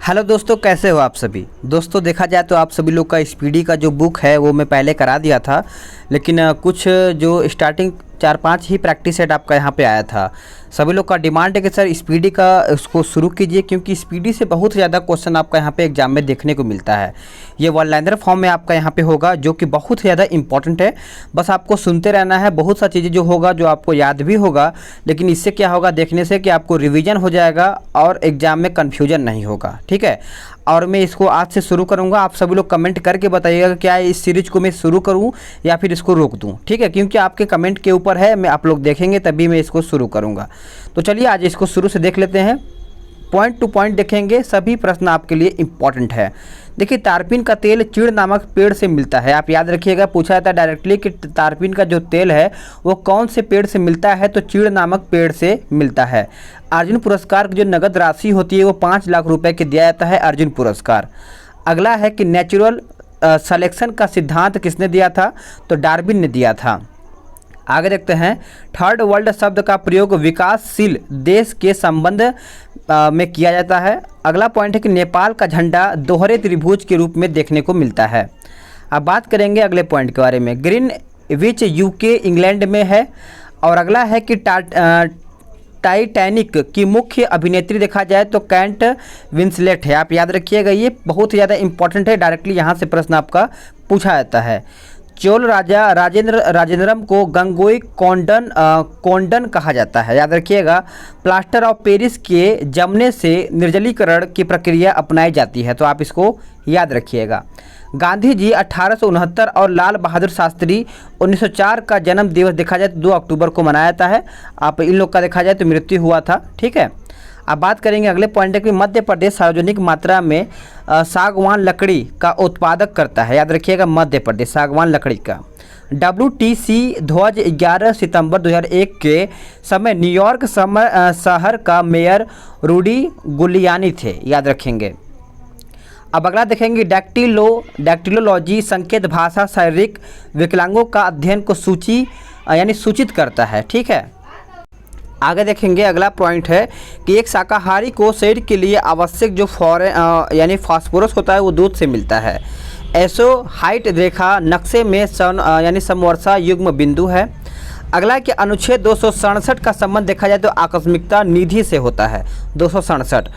Hello दोस्तों, कैसे हो आप सभी। दोस्तों देखा जाए तो आप सभी लोग का स्पीडी का जो बुक है वो मैं पहले करा दिया था, लेकिन कुछ जो स्टार्टिंग 4-5 ही प्रैक्टिस सेट आपका यहाँ पे आया था। सभी लोग का डिमांड है कि सर स्पीडी का उसको शुरू कीजिए, क्योंकि स्पीडी से बहुत ज़्यादा क्वेश्चन आपका यहाँ पे एग्जाम में देखने को मिलता है। ये वन लाइनर फॉर्म में आपका यहाँ पे होगा, जो कि बहुत ज़्यादा इंपॉर्टेंट है। बस आपको सुनते रहना है, बहुत सा चीज़ें जो होगा जो आपको याद भी होगा, लेकिन इससे क्या होगा देखने से कि आपको रिवीजन हो जाएगा और एग्ज़ाम में कन्फ्यूजन नहीं होगा। ठीक है, और मैं इसको आज से शुरू करूंगा। आप सभी लोग कमेंट करके बताइएगा कि क्या इस सीरीज को मैं शुरू करूं या फिर इसको रोक दूं। ठीक है, क्योंकि आपके कमेंट के ऊपर है, मैं आप लोग देखेंगे तभी मैं इसको शुरू करूंगा। तो चलिए आज इसको शुरू से देख लेते हैं, पॉइंट टू पॉइंट देखेंगे। सभी प्रश्न आपके लिए इंपॉर्टेंट है। देखिए, तारपीन का तेल चीड़ नामक पेड़ से मिलता है। आप याद रखिएगा, पूछा जाता है डायरेक्टली कि तारपीन का जो तेल है वो कौन से पेड़ से मिलता है, तो चीड़ नामक पेड़ से मिलता है। अर्जुन पुरस्कार की जो नगद राशि होती है वो 5 लाख रुपए की दिया जाता है, अर्जुन पुरस्कार। अगला है कि नेचुरल सिलेक्शन का सिद्धांत किसने दिया था, तो डार्विन ने दिया था। आगे देखते हैं, थर्ड वर्ल्ड शब्द का प्रयोग विकासशील देश के संबंध में किया जाता है। अगला पॉइंट है कि नेपाल का झंडा दोहरे त्रिभुज के रूप में देखने को मिलता है। अब बात करेंगे अगले पॉइंट के बारे में, ग्रीन विच यूके इंग्लैंड में है। और अगला है कि टाइटैनिक की मुख्य अभिनेत्री देखा जाए तो केट विंसलेट है। आप याद रखिएगा, ये बहुत ज़्यादा इंपॉर्टेंट है, डायरेक्टली यहाँ से प्रश्न आपका पूछा जाता है। चोल राजा राजेंद्रम को गंगोई कोंडन कहा जाता है। याद रखिएगा, प्लास्टर ऑफ पेरिस के जमने से निर्जलीकरण की प्रक्रिया अपनाई जाती है, तो आप इसको याद रखिएगा। गांधी जी 1869 और लाल बहादुर शास्त्री 1904 का जन्म दिवस देखा जाए तो 2 अक्टूबर को मनाया जाता है। आप इन लोग का देखा जाए तो मृत्यु हुआ था। ठीक है, अब बात करेंगे अगले पॉइंट कि मध्य प्रदेश सार्वजनिक मात्रा में सागवान लकड़ी का उत्पादक करता है। याद रखिएगा, मध्य प्रदेश सागवान लकड़ी का। WTC ध्वज 11 सितंबर 2001 के समय न्यूयॉर्क शहर का मेयर रूडी गुलियानी थे। याद रखेंगे। अब अगला देखेंगे, डैक्टिलोलॉजी संकेत भाषा शारीरिक विकलांगों का अध्ययन को सूचित करता है। ठीक है, आगे देखेंगे अगला पॉइंट है कि एक शाकाहारी को शरीर के लिए आवश्यक जो यानी फास्फोरस होता है वो दूध से मिलता है। एसो हाइट रेखा नक्शे में यानी समवर्षा युग्म बिंदु है। अगला कि अनुच्छेद 267 का संबंध देखा जाए तो आकस्मिकता निधि से होता है। 267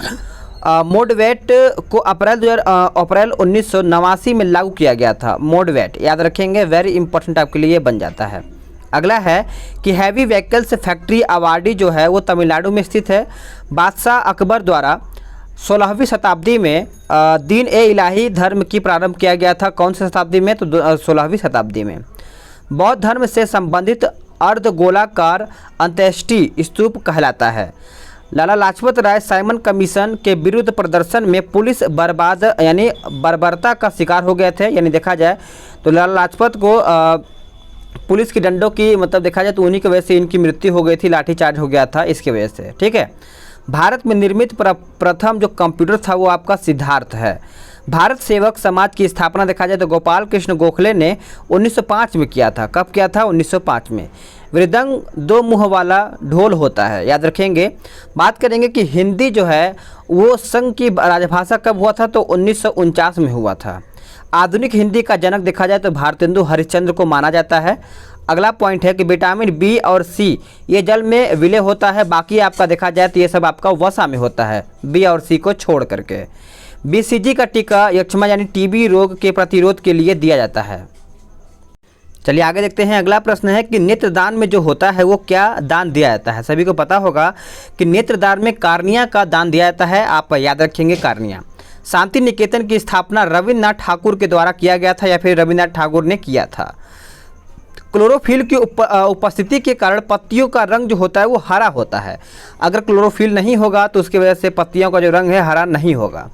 मोडवेट को अप्रैल 1989 में लागू किया गया था। मोडवेट याद रखेंगे, वेरी इंपॉर्टेंट आपके लिए बन जाता है। अगला है कि हैवी व्हीकल्स फैक्ट्री अवार्डी जो है वो तमिलनाडु में स्थित है। बादशाह अकबर द्वारा 16वीं शताब्दी में दीन ए इलाही धर्म की प्रारंभ किया गया था। कौन सी शताब्दी में, तो 16वीं शताब्दी में। बौद्ध धर्म से संबंधित अर्धगोलाकार अंत्येष्टि स्तूप कहलाता है। लाला लाजपत राय साइमन कमीशन के विरुद्ध प्रदर्शन में पुलिस बर्बरता का शिकार हो गए थे। यानी देखा जाए तो लाला लाजपत को पुलिस की डंडों की मतलब देखा जाए तो उन्हीं की वजह से इनकी मृत्यु हो गई थी, लाठीचार्ज हो गया था इसके वजह से। ठीक है, भारत में निर्मित प्रथम जो कंप्यूटर था वो आपका सिद्धार्थ है। भारत सेवक समाज की स्थापना देखा जाए तो गोपाल कृष्ण गोखले ने 1905 में किया था। कब किया था, 1905 में। मृदंग 2 मुँह वाला ढोल होता है। याद रखेंगे। बात करेंगे कि हिंदी जो है वो संघ की राजभाषा कब हुआ था, तो 1949 में हुआ था। आधुनिक हिंदी का जनक देखा जाए तो भारतेंदु हरिश्चंद्र को माना जाता है। अगला पॉइंट है कि विटामिन बी और सी ये जल में विलय होता है, बाकी आपका देखा जाए तो ये सब आपका वसा में होता है, बी और सी को छोड़ करके। BCG का टीका यक्ष्मा यानी टीबी रोग के प्रतिरोध के लिए दिया जाता है। चलिए आगे देखते हैं। अगला प्रश्न है कि नेत्रदान में जो होता है वो क्या दान दिया जाता है। सभी को पता होगा कि नेत्रदान में कार्निया का दान दिया जाता है। आप याद रखेंगे कार्निया। शांति निकेतन की स्थापना रविन्द्रनाथ ठाकुर के द्वारा किया गया था या फिर रविन्द्रनाथ ठाकुर ने किया था। क्लोरोफिल की उपस्थिति के कारण पत्तियों का रंग जो होता है वो हरा होता है। अगर क्लोरोफिल नहीं होगा तो उसकी वजह से पत्तियों का जो रंग है हरा नहीं होगा।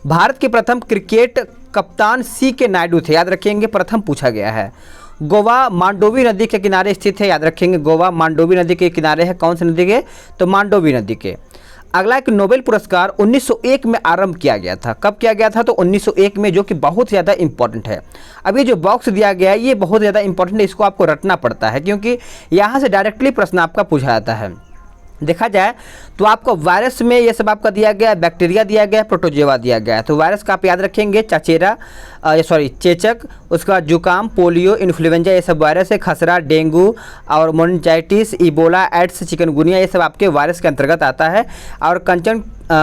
भारत के प्रथम क्रिकेट कप्तान CK नायडू थे। याद रखेंगे, प्रथम पूछा गया है। गोवा मांडोवी नदी के किनारे स्थित है। याद रखेंगे, गोवा मांडोवी नदी के किनारे है। कौन सी नदी के, तो मांडोवी नदी के। अगला एक नोबेल पुरस्कार 1901 में आरंभ किया गया था। कब किया गया था, तो 1901 में, जो कि बहुत ज़्यादा इंपॉर्टेंट है। अब ये जो बॉक्स दिया गया है ये बहुत ज़्यादा इंपॉर्टेंट है, इसको आपको रटना पड़ता है क्योंकि यहाँ से डायरेक्टली प्रश्न आपका पूछा जाता है। देखा जाए तो आपको वायरस में ये सब आपका दिया गया है, बैक्टीरिया दिया गया है, प्रोटोजोआ दिया गया है। तो वायरस का आप याद रखेंगे चचेरा चेचक, उसका जुकाम, पोलियो, इन्फ्लुएंजा, ये सब वायरस है। खसरा, डेंगू और मोनजाइटिस, इबोला, एड्स, चिकनगुनिया, ये सब आपके वायरस के अंतर्गत आता है। और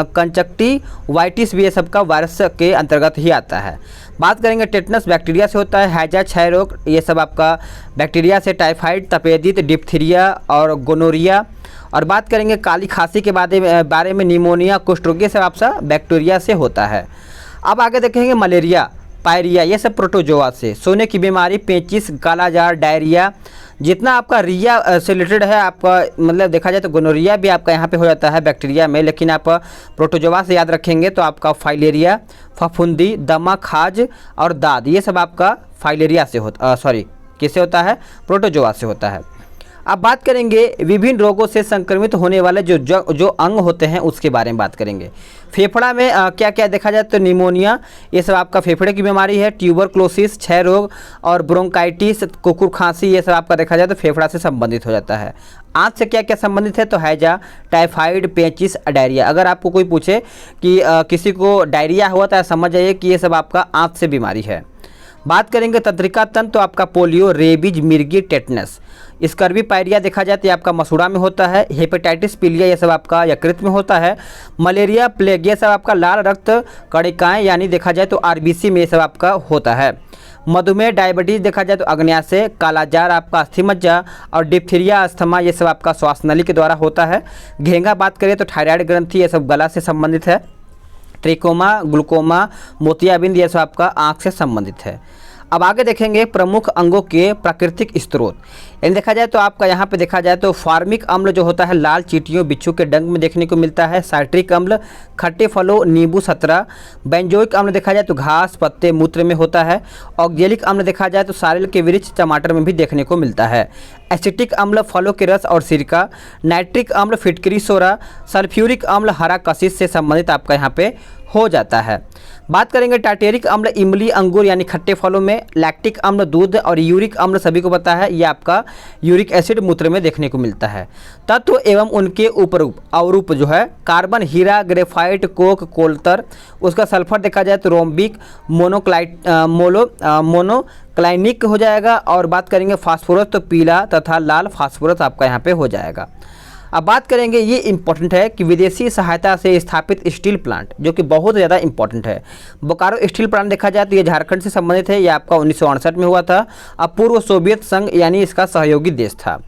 कंजक्टिवाइटिस भी ये सब का वायरस के अंतर्गत ही आता है। बात करेंगे टेटनस बैक्टीरिया से होता है। हैजा, क्षय रोग, ये सब आपका बैक्टीरिया से। टाइफाइड, तपेदिक, डिप्थीरिया और गोनोरिया। और बात करेंगे काली खांसी के बारे में निमोनिया, कुष्ठ रोग, ये सब आपका बैक्टीरिया से होता है। अब आगे देखेंगे मलेरिया, पायरिया, ये सब प्रोटोजोआ से। सोने की बीमारी, पेचिस, कालाजार, डायरिया, जितना आपका रिया से रिलेटेड है आपका, मतलब देखा जाए तो गोनोरिया भी आपका यहाँ पे हो जाता है बैक्टीरिया में, लेकिन आप प्रोटोजोआ से याद रखेंगे तो आपका फाइलेरिया, फफूंदी, दमा, खाज और दाद, ये सब आपका फाइलेरिया से किससे होता है? प्रोटोजोआ से होता है। अब बात करेंगे विभिन्न रोगों से संक्रमित होने वाले जो अंग होते हैं उसके बारे में बात करेंगे। फेफड़ा में क्या क्या देखा जाए तो निमोनिया, ये सब आपका फेफड़े की बीमारी है। ट्यूबरक्लोसिस, क्षय रोग और ब्रोंकाइटिस, कुकुर खांसी, ये सब आपका देखा जाए तो फेफड़ा से संबंधित हो जाता है। आंत से क्या क्या संबंधित है तो हैजा, टाइफाइड, पेचिस, डायरिया। अगर आपको कोई पूछे कि किसी को डायरिया हुआ तो समझ जाइए कि ये सब आपका आंत से बीमारी है। बात करेंगे तंत्रिका तंत्र तो आपका पोलियो, रेबीज, मिर्गी, टेटनस। स्कर्वी पायरिया देखा जाए तो ये आपका मसूड़ा में होता है। हेपेटाइटिस पीलिया, ये सब आपका यकृत में होता है। मलेरिया, प्लेग, ये सब आपका लाल रक्त कणिकाएँ यानी देखा जाए तो आरबीसी में ये सब आपका होता है। मधुमेह, डायबिटीज़ देखा जाए तो अग्न्याशय, कालाजार आपका अस्थि मज्जा और डिप्थीरिया, अस्थमा, ये सब आपका श्वास नली के द्वारा होता है। घेंगा बात करें तो थायराइड ग्रंथि, ये सब गला से संबंधित है। ट्रिकोमा, ग्लूकोमा, मोतियाबिंद, ये सब आपका आँख से संबंधित है। अब आगे देखेंगे प्रमुख अंगों के प्राकृतिक स्रोत। यानी देखा जाए तो आपका यहाँ पे देखा जाए तो फार्मिक अम्ल जो होता है लाल चींटियों, बिच्छू के डंक में देखने को मिलता है। साइट्रिक अम्ल खट्टे फलों, नींबू, सतरा। बेंजोइक अम्ल देखा जाए तो घास, पत्ते, मूत्र में होता है। ऑक्जेलिक अम्ल देखा जाए तो सारिल के वृक्ष, टमाटर में भी देखने को मिलता है। एसिटिक अम्ल फलों के रस और सिरका। नाइट्रिक अम्ल फिटकरी, सोरा। सल्फ्यूरिक अम्ल हरा कशिश से संबंधित आपका यहाँ पे हो जाता है। बात करेंगे टार्टेरिक अम्ल इमली, अंगूर यानी खट्टे फलों में। लैक्टिक अम्ल दूध और यूरिक अम्ल सभी को पता है, ये आपका यूरिक एसिड मूत्र में देखने को मिलता है। तत्व एवं उनके अवरूप जो है कार्बन, हीरा, ग्रेफाइट, कोक, कोल्तर। उसका सल्फर देखा जाए तो रोम्बिक, मोनोक्लाइनिक हो जाएगा। और बात करेंगे फास्फोरस तो पीला तथा लाल फास्फोरस आपका यहाँ पे हो जाएगा। अब बात करेंगे, ये इंपॉर्टेंट है कि विदेशी सहायता से स्थापित स्टील प्लांट जो कि बहुत ज़्यादा इंपॉर्टेंट है। बोकारो स्टील प्लांट देखा जाए तो ये झारखंड से संबंधित है। ये आपका 1968 में हुआ था। अब पूर्व सोवियत संघ यानी इसका सहयोगी देश था।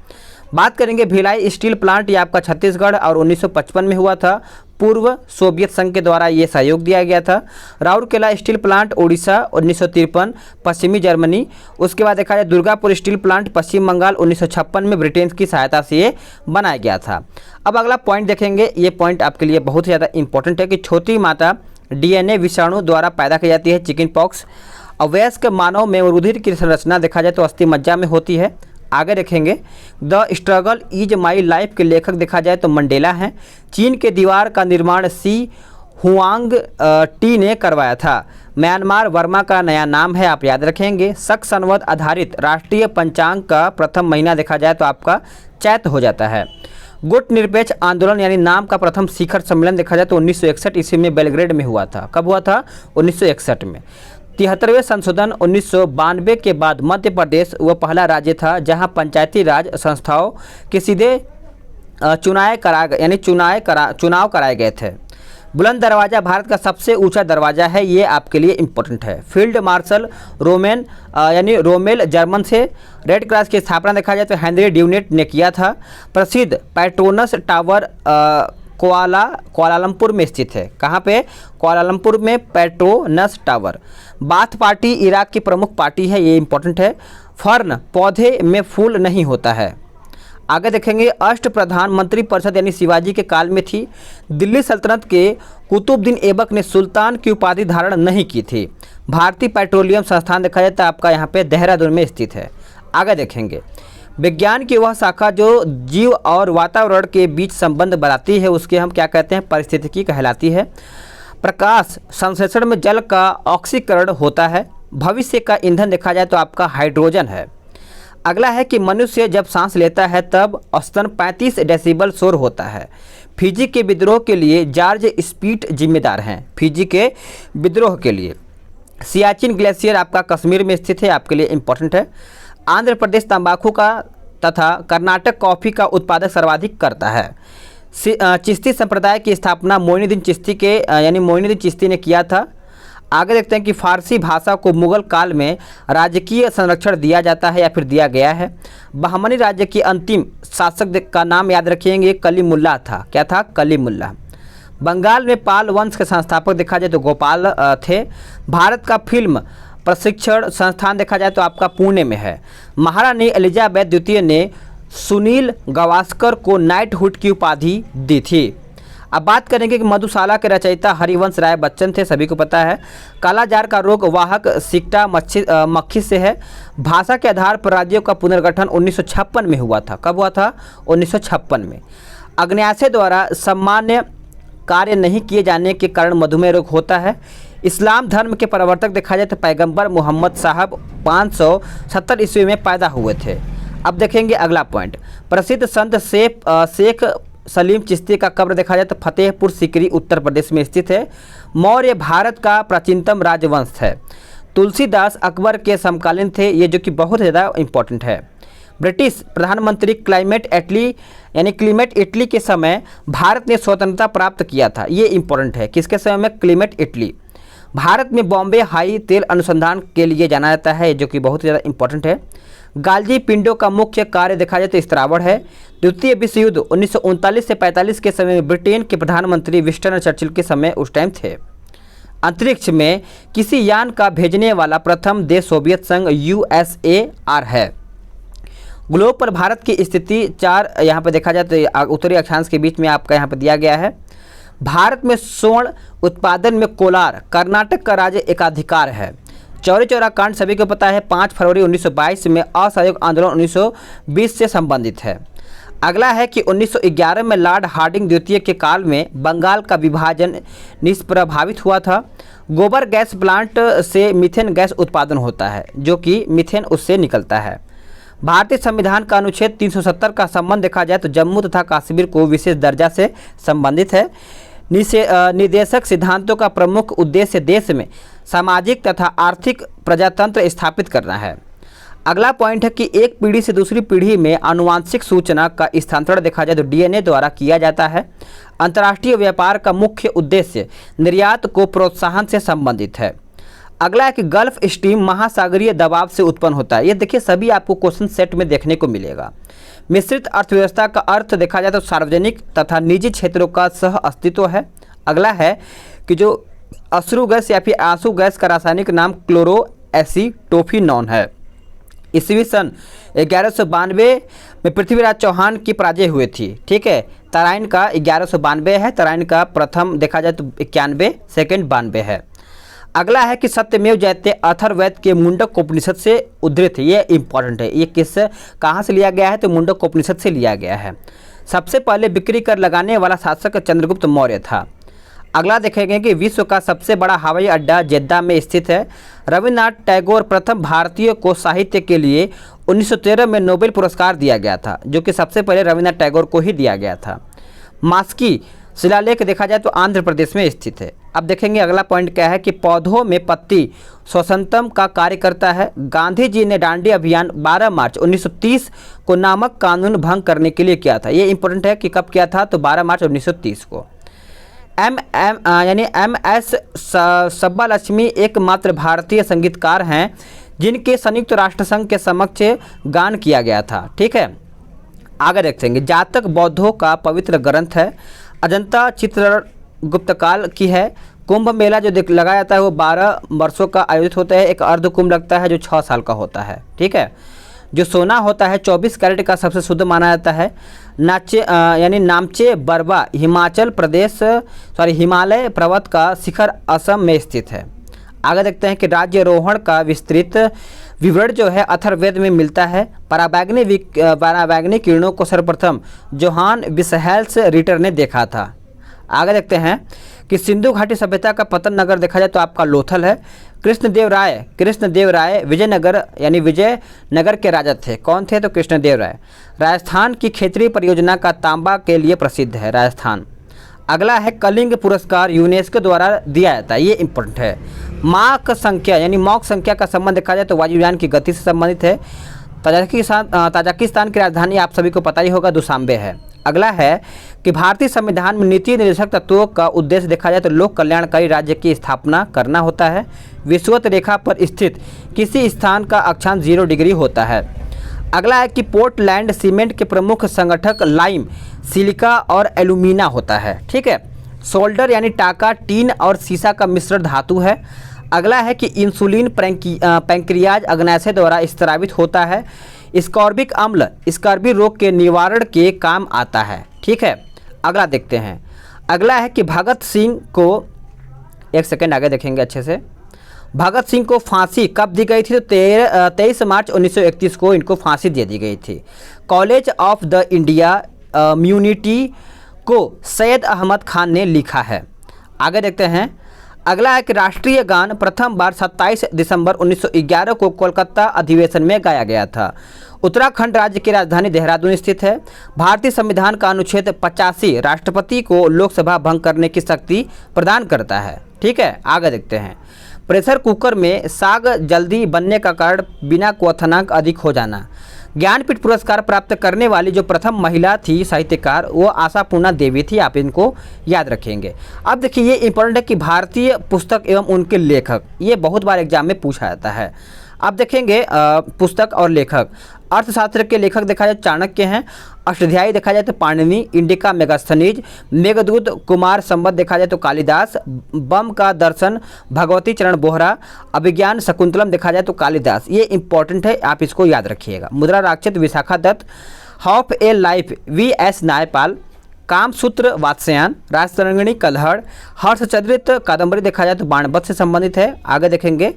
बात करेंगे भिलाई स्टील प्लांट, ये आपका छत्तीसगढ़ और 1955 में हुआ था। पूर्व सोवियत संघ के द्वारा ये सहयोग दिया गया था। राउरकेला स्टील प्लांट उड़ीसा 1953, पश्चिमी जर्मनी। उसके बाद देखा जाए दुर्गापुर स्टील प्लांट पश्चिम बंगाल 1956 में ब्रिटेन की सहायता से ये बनाया गया था। अब अगला पॉइंट देखेंगे, ये पॉइंट आपके लिए बहुत ज़्यादा इंपॉर्टेंट है कि छोटी माता DNA विषाणु द्वारा पैदा की जाती है, चिकन पॉक्स। अवयस्क मानव में रुधिर की संरचना देखा जाए तो अस्थि मज्जा में होती है। आगे देखेंगे the struggle is my life के लेखक देखा जाए तो मंडेला हैं। चीन के दीवार का निर्माण सी हुआंग टी ने करवाया था। म्यांमार वर्मा का नया नाम है, आप याद रखेंगे। शक संवत आधारित राष्ट्रीय पंचांग का प्रथम महीना देखा जाए तो आपका चैत हो जाता है। गुट निरपेक्ष आंदोलन यानी नाम का प्रथम शिखर सम्मेलन देखा जाए तो 1961 ईस्वी में बेलग्रेड में हुआ था। कब हुआ था? 1961 में। 73वें संशोधन 1992 के बाद मध्य प्रदेश वह पहला राज्य था जहां पंचायती राज संस्थाओं के सीधे चुनाव कराए गए थे। बुलंद दरवाज़ा भारत का सबसे ऊंचा दरवाज़ा है, ये आपके लिए इम्पोर्टेंट है। फील्ड मार्शल रोमेल जर्मन से। रेड क्रॉस की स्थापना देखा जाए तो हेनरी ड्यूनेट ने किया था। प्रसिद्ध पेट्रोनस टावर कुआलालंपुर में स्थित है। कहाँ पे? कुआलालंपुर में Petronas tower. Bath party Iraq की प्रमुख पार्टी है, ये इंपॉर्टेंट है। फर्न पौधे में फूल नहीं होता है। आगे देखेंगे अष्ट प्रधानमंत्री परिषद यानी शिवाजी के काल में थी। दिल्ली सल्तनत के कुतुबुद्दीन ऐबक ने सुल्तान की उपाधि धारण नहीं की थी। भारतीय पेट्रोलियम संस्थान देखा जाए तो आपका यहाँ पे देहरादून में स्थित है। आगे देखेंगे विज्ञान की वह शाखा जो जीव और वातावरण के बीच संबंध बनाती है उसके हम क्या कहते हैं? पारिस्थितिकी कहलाती है। प्रकाश संश्लेषण में जल का ऑक्सीकरण होता है। भविष्य का ईंधन देखा जाए तो आपका हाइड्रोजन है। अगला है कि मनुष्य जब सांस लेता है तब औसतन 35 डेसिबल शोर होता है। फिजी के विद्रोह के लिए जॉर्ज स्पीट जिम्मेदार हैं। फिजी के विद्रोह के लिए सियाचिन ग्लेशियर आपका कश्मीर में स्थित है, आपके लिए इम्पोर्टेंट है। आंध्र प्रदेश तंबाकू का तथा कर्नाटक कॉफ़ी का उत्पादक सर्वाधिक करता है। चिश्ती संप्रदाय की स्थापना मोइनुद्दीन चिश्ती के यानी मोइनुद्दीन चिश्ती ने किया था। आगे देखते हैं कि फारसी भाषा को मुगल काल में राजकीय संरक्षण दिया जाता है या फिर दिया गया है। बहमनी राज्य के अंतिम शासक का नाम याद रखिएंगे, कलीमुल्लाह था। क्या था? कलीमुल्लाह। बंगाल में पाल वंश के संस्थापक देखा जाए तो गोपाल थे। भारत का फिल्म प्रशिक्षण संस्थान देखा जाए तो आपका पुणे में है। महारानी एलिजाबेथ द्वितीय ने सुनील गावस्कर को नाइटहुड की उपाधि दी थी। अब बात करेंगे कि मधुशाला के रचयिता हरिवंश राय बच्चन थे, सभी को पता है। कालाजार का रोग वाहक सिकटा मक्खी से है। भाषा के आधार पर राज्यों का पुनर्गठन 1956 में हुआ था। कब हुआ था? 1956 में। अग्न्याशय द्वारा सामान्य कार्य नहीं किए जाने के कारण मधुमेह रोग होता है। इस्लाम धर्म के प्रवर्तक देखा जाए तो पैगंबर मोहम्मद साहब 570 ईस्वी में पैदा हुए थे। अब देखेंगे अगला पॉइंट। प्रसिद्ध संत शेख सलीम चिश्ती का कब्र देखा जाए तो फतेहपुर सीकरी उत्तर प्रदेश में स्थित है। मौर्य भारत का प्राचीनतम राजवंश है। तुलसीदास अकबर के समकालीन थे, ये जो कि बहुत ज़्यादा इम्पोर्टेंट है। ब्रिटिश प्रधानमंत्री क्लीमेट इटली के समय भारत ने स्वतंत्रता प्राप्त किया था। ये इम्पोर्टेंट है। किसके समय में? क्लीमेट इटली। भारत में बॉम्बे हाई तेल अनुसंधान के लिए जाना जाता है, जो कि बहुत ज़्यादा इम्पोर्टेंट है। गाल्जी पिंडों का मुख्य कार्य देखा जाए तो स्त्रावण है। द्वितीय विश्व युद्ध 1939 से 45 के समय में ब्रिटेन के प्रधानमंत्री विंस्टन चर्चिल के समय उस टाइम थे। अंतरिक्ष में किसी यान का भेजने वाला प्रथम देश सोवियत संघ USSR है। ग्लोब पर भारत की स्थिति 4 यहाँ पर देखा जाए तो उत्तरी अक्षांश के बीच में आपका यहाँ पर दिया गया है। भारत में स्वर्ण उत्पादन में कोलार कर्नाटक का राज्य एकाधिकार है। चौरी चौरा कांड सभी को पता है, 5 फरवरी 1922 में असहयोग आंदोलन 1920 से संबंधित है। अगला है कि 1911 में लॉर्ड हार्डिंग द्वितीय के काल में बंगाल का विभाजन निष्प्रभावित हुआ था। गोबर गैस प्लांट से मीथेन गैस उत्पादन होता है, जो कि मीथेन उससे निकलता है। भारतीय संविधान का अनुच्छेद 370 का संबंध देखा जाए तो जम्मू तथा कश्मीर को विशेष दर्जा से संबंधित है। निदेशक सिद्धांतों का प्रमुख उद्देश्य देश में सामाजिक तथा आर्थिक प्रजातंत्र स्थापित करना है। अगला पॉइंट है कि एक पीढ़ी से दूसरी पीढ़ी में आनुवांशिक सूचना का स्थानांतरण देखा जाए तो DNA द्वारा किया जाता है। अंतर्राष्ट्रीय व्यापार का मुख्य उद्देश्य निर्यात को प्रोत्साहन से संबंधित है। अगला है कि गल्फ स्ट्रीम महासागरीय दबाव से उत्पन्न होता है। ये देखिए सभी आपको क्वेश्चन सेट में देखने को मिलेगा। मिश्रित अर्थव्यवस्था का अर्थ देखा जाए तो सार्वजनिक तथा निजी क्षेत्रों का सह अस्तित्व है। अगला है कि जो अश्रु गैस या फिर आंसू गैस का रासायनिक नाम क्लोरोएसीटोफिनॉन है। ईस्वी सन 1192 में पृथ्वीराज चौहान की पराजय हुई थी। ठीक है, तराइन का 1192 है, तराइन का प्रथम देखा जाए तो 91, सेकेंड 92 है। अगला है कि सत्यमेव जयते अथर्ववेद के मुंडक उपनिषद से उद्धृत है। ये इंपॉर्टेंट है। ये कहाँ से लिया गया है? तो मुंडक उपनिषद से लिया गया है। सबसे पहले बिक्री कर लगाने वाला शासक चंद्रगुप्त मौर्य था। अगला देखेंगे कि विश्व का सबसे बड़ा हवाई अड्डा जेद्दा में स्थित है। रविन्द्रनाथ टैगोर प्रथम भारतीय को साहित्य के लिए 1913 में नोबेल पुरस्कार दिया गया था, जो कि सबसे पहले रविन्द्रनाथ टैगोर को ही दिया गया था। मास्की शिलालेख देखा जाए तो आंध्र प्रदेश में स्थित है। अब देखेंगे अगला पॉइंट क्या है कि पौधों में पत्ती श्वसनतम का कार्य करता है। गांधी जी ने दांडी अभियान 12 मार्च 1930 को नामक कानून भंग करने के लिए किया था। ये इंपॉर्टेंट है कि कब किया था? तो 12 मार्च 1930 को। MS सब्बालक्ष्मी एकमात्र भारतीय संगीतकार हैं जिनके संयुक्त राष्ट्र संघ के समक्ष गान किया गया था। ठीक है, आगे देखेंगे। जातक बौद्धों का पवित्र ग्रंथ है। अजंता चित्रगुप्त काल की है। कुंभ मेला जो लगाया जाता है वो 12 वर्षों का आयोजित होता है। एक अर्ध कुंभ लगता है जो 6 साल का होता है। ठीक है, जो सोना होता है 24 कैरेट का सबसे शुद्ध माना जाता है। नामचे बरवा हिमालय पर्वत का शिखर असम में स्थित है। आगे देखते हैं कि राज्यारोहण का विस्तृत विवरण जो है अथर्ववेद में मिलता है। पराबैंगनी किरणों को सर्वप्रथम जोहान विसहेल्स रिटर ने देखा था। आगे देखते हैं कि सिंधु घाटी सभ्यता का पतन नगर देखा जाए तो आपका लोथल है। कृष्णदेव राय विजयनगर यानी विजयनगर के राजा थे। कौन थे? तो कृष्णदेव राय। राजस्थान की क्षेत्रीय परियोजना का तांबा के लिए प्रसिद्ध है राजस्थान। अगला है कलिंग पुरस्कार यूनेस्को द्वारा दिया जाता है, ये इंपॉर्टेंट है। माक संख्या यानी मॉक संख्या का संबंध देखा जाए तो वायुयान की गति से संबंधित है। ताजिकिस्तान की राजधानी आप सभी को पता ही होगा दुशांबे है। अगला है कि भारतीय संविधान में नीति निर्देशक तत्वों का उद्देश्य देखा जाए तो लोक कल्याणकारी राज्य की स्थापना करना होता है। विषुवत रेखा पर स्थित किसी स्थान का अक्षांश 0 डिग्री होता है। अगला है कि पोर्टलैंड सीमेंट के प्रमुख संगठक लाइम, सिलिका और एल्यूमिना होता है। ठीक है। सोल्डर यानी टाका, टीन और सीसा का मिश्रण धातु है। अगला है कि इंसुलिन पैंक्रियाज अग्नाशय द्वारा स्रावित होता है। स्कॉर्बिक अम्ल स्कर्वी रोग के निवारण के काम आता है। ठीक है। अगला देखते हैं। अगला है कि भगत सिंह को, एक सेकेंड आगे देखेंगे अच्छे से। भगत सिंह को फांसी कब दी गई थी? तो 23 मार्च 1931 को इनको फांसी दे दी गई थी। कॉलेज ऑफ द इंडिया म्यूनिटी को सैयद अहमद खान ने लिखा है। आगे देखते हैं। अगला है कि राष्ट्रीय गान प्रथम बार 27 दिसंबर 1911 को कोलकाता अधिवेशन में गाया गया था। उत्तराखंड राज्य की राजधानी देहरादून स्थित है। भारतीय संविधान का अनुच्छेद 85 राष्ट्रपति को लोकसभा भंग करने की शक्ति प्रदान करता है। ठीक है। आगे देखते हैं। प्रेशर कुकर में साग जल्दी बनने का कारण बिना क्वथनांक अधिक हो जाना। ज्ञानपीठ पुरस्कार प्राप्त करने वाली जो प्रथम महिला थी साहित्यकार वो आशापूर्णा देवी थी। आप इनको याद रखेंगे। अब देखिए ये इंपॉर्टेंट है कि भारतीय पुस्तक एवं उनके लेखक, ये बहुत बार एग्जाम में पूछा जाता है। अब देखेंगे पुस्तक और लेखक। अर्थशास्त्र के लेखक देखा जाए चाणक्य हैं। अष्टाध्यायी देखा जाए तो पाणिनि। इंडिका मेगास्थनीज। मेघदूत कुमार संबत देखा जाए तो कालिदास। बम का दर्शन भगवती चरण बोहरा। अभिज्ञान शकुंतलम देखा जाए तो कालिदास। ये इंपॉर्टेंट है, आप इसको याद रखिएगा। Mudra Rakshasa Vishakha Datta. Half a life V.S. Naipaul. Kamasutra Vatsyayana. Rajatarangini Kalhan. Harshacharita Kadambari देखा जाए तो बाणभट्ट से संबंधित है। आगे देखेंगे।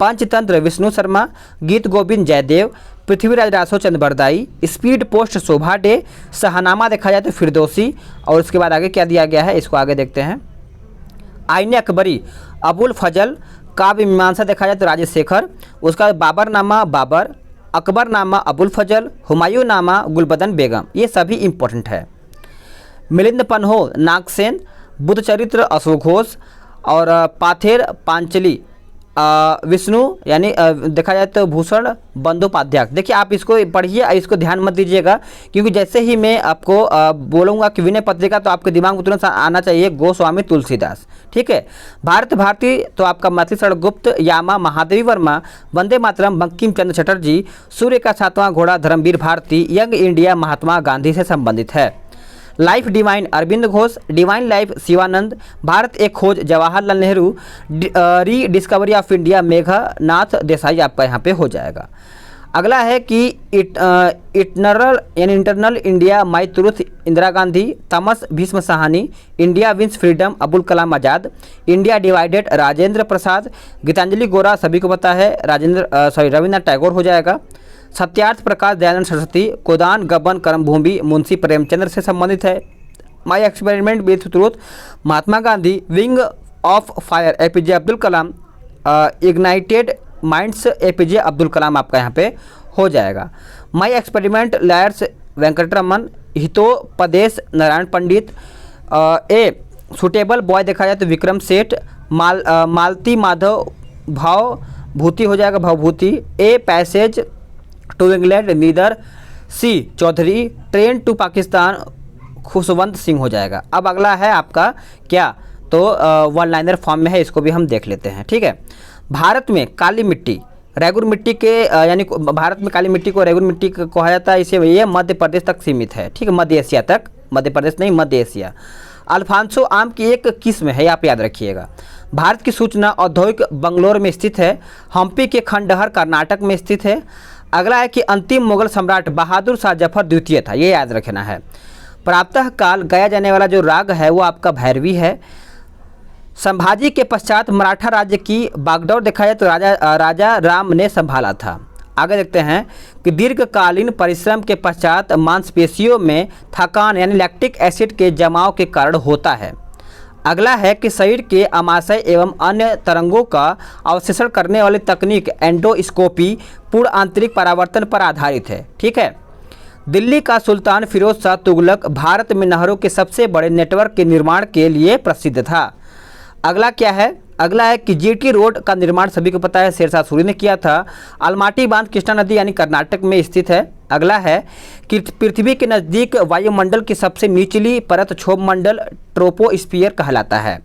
पंचतंत्र विष्णु शर्मा। गीत गोविंद जयदेव। पृथ्वीराज रासो चंद बरदाई। स्पीड पोस्ट शोभा डे। शाहनामा देखा जाए तो फिरदौसी। और उसके बाद आगे क्या दिया गया है इसको आगे देखते हैं। आईने अकबरी अबुल फजल। काव्य मीमांसा देखा जाए तो राजशेखर। उसका बाबरनामा बाबर। अकबरनामा अबुल फजल। हुमायूं नामा गुलबदन बेगम। ये सभी इंपॉर्टेंट है। मिलिंद पन्हो नागसेन। बुद्ध चरित्र अशोक घोष। और पाथेर पांचली विष्णु यानी देखा जाए तो भूषण बंदोपाध्याय। देखिए आप इसको पढ़िए, इसको ध्यान मत दीजिएगा क्योंकि जैसे ही मैं आपको बोलूँगा कि विनय पत्रिका तो आपके दिमाग में तुरंत आना चाहिए गोस्वामी तुलसीदास। ठीक है। भारत भारती तो आपका मैथिली शरण गुप्त। यामा महादेवी वर्मा। वंदे मातरम बंकिम चंद्र चटर्जी। सूर्य का 7वां घोड़ा धर्मवीर भारती। यंग इंडिया महात्मा गांधी से संबंधित है। Life divine Aurobindo Ghosh. Divine life Shivananda. Bharat एक खोज Jawaharlal Nehru. Rediscovery of India Meghnad Desai आपका यहाँ पे हो जाएगा। अगला है कि eternal India my truth Indira Gandhi. Tamas Bhisham Sahni. India wins freedom Abul Kalam Azad. India divided Rajendra Prasad. Gitanjali Gora सभी को पता है रविन्द्रनाथ टैगोर हो जाएगा। सत्यार्थ प्रकाश दयानंद सरस्वती। गोदान गबन कर्मभूमि मुंशी प्रेमचंद्र से संबंधित है। My experiment with truth Mahatma Gandhi. Wing of fire APJ Abdul Kalam. Ignited minds APJ Abdul Kalam आपका यहाँ पे हो जाएगा। My experiment liars Venkataraman. Hitopadesha Narayana Pandit. A suitable boy देखा जाए तो विक्रम सेठ। मालती माधव भाव भूति हो जाएगा Bhavabhuti. A passage to England नीदर सी चौधरी। ट्रेन टू पाकिस्तान खुशवंत सिंह हो जाएगा। अब अगला है आपका क्या, तो वन लाइनर फॉर्म में है, इसको भी हम देख लेते हैं। ठीक है। भारत में काली मिट्टी रेगुर मिट्टी के यानी भारत में काली मिट्टी को रेगुर मिट्टी कहा जाता है। इसे ये मध्य प्रदेश तक सीमित है। ठीक है। मध्य एशिया तक, मध्य प्रदेश नहीं मध्य एशिया। अल्फांसो आम की एक किस्म है, आप याद रखिएगा। भारत की सूचना औद्योगिक बंगलोर में स्थित है। हम्पी के खंडहर कर्नाटक में स्थित है। अगला है कि अंतिम मुगल सम्राट बहादुर शाह जफर द्वितीय था, ये याद रखना है। प्रातः काल गाया जाने वाला जो राग है वो आपका भैरवी है। संभाजी के पश्चात मराठा राज्य की बागडोर देखा जाए तो राजा राम ने संभाला था। आगे देखते हैं कि दीर्घकालीन परिश्रम के पश्चात मांसपेशियों में थकान यानी लैक्टिक एसिड के जमाव के कारण होता है। अगला है कि शरीर के आमाशय एवं अन्य तरंगों का अवशोषण करने वाली तकनीक एंडोस्कोपी पूर्ण आंतरिक परावर्तन पर आधारित है। ठीक है। दिल्ली का सुल्तान फिरोज शाह तुगलक भारत में नहरों के सबसे बड़े नेटवर्क के निर्माण के लिए प्रसिद्ध था। अगला क्या है? अगला है कि जीटी रोड का निर्माण सभी को पता है शेरशाह सूरी ने किया था। अलमाटी बांध कृष्णा नदी यानी कर्नाटक में स्थित है। अगला है कि पृथ्वी के नज़दीक वायुमंडल की सबसे निचली परत क्षोभ मंडल ट्रोपोस्फियर कहलाता है।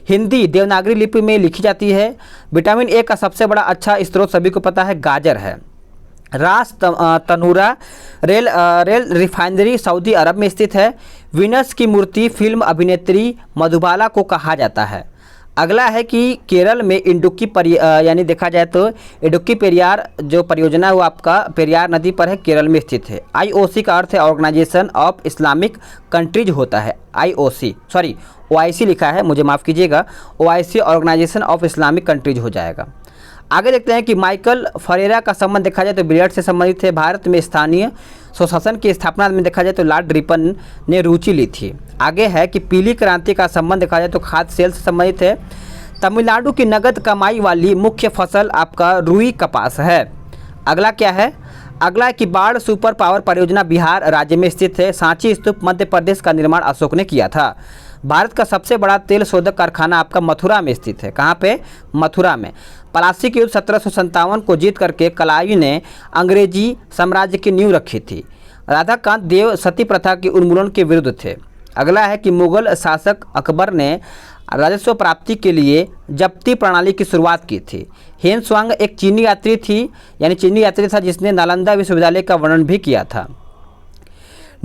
हिंदी देवनागरी लिपि में लिखी जाती है। विटामिन ए का सबसे बड़ा अच्छा स्रोत सभी को पता है गाजर है। रास तनूरा रेल रिफाइनरी सऊदी अरब में स्थित है। वीनस की मूर्ति फिल्म अभिनेत्री मधुबाला को कहा जाता है। अगला है कि केरल में इडुक्की यानी देखा जाए तो इडुक्की पेरियार जो परियोजना है वो आपका पेरियार नदी पर है, केरल में स्थित है। आईओसी का अर्थ है ऑर्गेनाइजेशन ऑफ इस्लामिक कंट्रीज होता है। ओआईसी लिखा है, मुझे माफ़ कीजिएगा, OIC organization of Islamic countries हो जाएगा। आगे देखते हैं कि माइकल फरेरा का संबंध देखा जाए तो बिलियर्ड से संबंधित है। भारत में स्थानीय स्वशासन की स्थापना में देखा जाए तो लॉर्ड रिपन ने रुचि ली थी। आगे है कि पीली क्रांति का संबंध देखा जाए तो खाद्य सेल से संबंधित है। तमिलनाडु की नगद कमाई वाली मुख्य फसल आपका रुई कपास है। अगला क्या है? अगला है कि बाढ़ सुपर पावर परियोजना बिहार राज्य में स्थित है। सांची स्तूप मध्य प्रदेश का निर्माण अशोक ने किया था। भारत का सबसे बड़ा तेल शोधक कारखाना आपका मथुरा में स्थित है। कहाँ पे? मथुरा में। प्लासी के युद्ध 1757 को जीत करके कलायु ने अंग्रेजी साम्राज्य की नींव रखी थी। राधाकांत देव सती प्रथा के उन्मूलन के विरुद्ध थे। अगला है कि मुगल शासक अकबर ने राजस्व प्राप्ति के लिए जब्ती प्रणाली की शुरुआत की थी। हेन स्वांग एक चीनी यात्री था जिसने नालंदा विश्वविद्यालय का वर्णन भी किया था।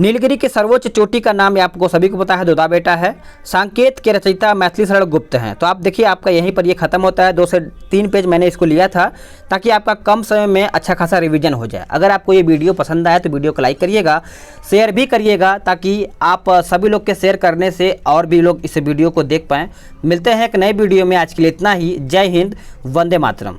नीलगिरी के सर्वोच्च चोटी का नाम आपको सभी को पता है, दोदा बेटा है। सांकेत के रचयिता मैथिली शरण गुप्त हैं। तो आप देखिए आपका यहीं पर ये खत्म होता है। 2 से 3 पेज मैंने इसको लिया था ताकि आपका कम समय में अच्छा खासा रिवीजन हो जाए। अगर आपको ये वीडियो पसंद आया तो वीडियो को लाइक करिएगा, शेयर भी करिएगा ताकि आप सभी लोग के शेयर करने से और भी लोग इस वीडियो को देख पाएँ। मिलते हैं एक नए वीडियो में, आज के लिए इतना ही। जय हिंद, वंदे मातरम।